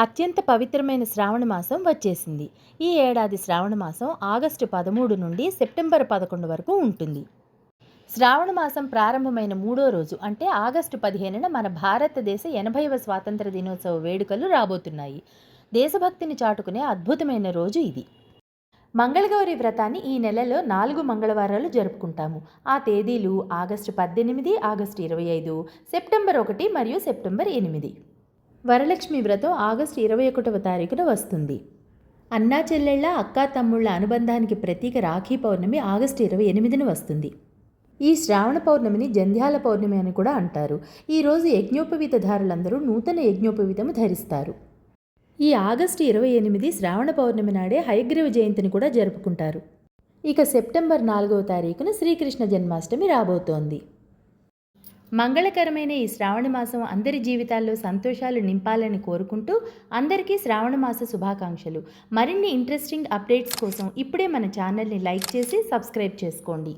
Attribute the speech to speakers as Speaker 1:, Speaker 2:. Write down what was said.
Speaker 1: అత్యంత పవిత్రమైన శ్రావణ మాసం వచ్చేసింది. ఈ ఏడాది శ్రావణ మాసం ఆగస్టు 13 నుండి సెప్టెంబర్ 11 వరకు ఉంటుంది. శ్రావణ మాసం ప్రారంభమైన మూడో రోజు అంటే ఆగస్టు 15న మన భారతదేశ 80వ స్వాతంత్ర దినోత్సవ వేడుకలు రాబోతున్నాయి. దేశభక్తిని చాటుకునే అద్భుతమైన రోజు ఇది. మంగళగౌరి వ్రతాన్ని ఈ నెలలో 4 మంగళవారాలు జరుపుకుంటాము. ఆ తేదీలు ఆగస్టు 18, ఆగస్టు 25, సెప్టెంబర్ 1 మరియు సెప్టెంబర్ 8. వరలక్ష్మి వ్రతం ఆగస్టు 21వ తారీఖున వస్తుంది. అన్నా చెల్లెళ్ళ అక్కా తమ్ముళ్ల అనుబంధానికి ప్రతీక రాఖీ పౌర్ణమి ఆగస్టు 28న వస్తుంది. ఈ శ్రావణ పౌర్ణమిని జంధ్యాల పౌర్ణమి అని కూడా అంటారు. ఈరోజు యజ్ఞోపవీతధారులందరూ నూతన యజ్ఞోపవీతము ధరిస్తారు. ఈ ఆగస్టు 28 శ్రావణ పౌర్ణమి నాడే హయగ్రీవ జయంతిని కూడా జరుపుకుంటారు. ఇక సెప్టెంబర్ 4వ తారీఖున శ్రీకృష్ణ జన్మాష్టమి రాబోతోంది. మంగళకరమైన ఈ శ్రావణ మాసం అందరి జీవితాల్లో సంతోషాలు నింపాలని కోరుకుంటూ అందరికీ శ్రావణ మాస శుభాకాంక్షలు. మరిన్ని ఇంట్రెస్టింగ్ అప్డేట్స్ కోసం ఇప్పుడే మన ఛానల్ని లైక్ చేసి సబ్స్క్రైబ్ చేసుకోండి.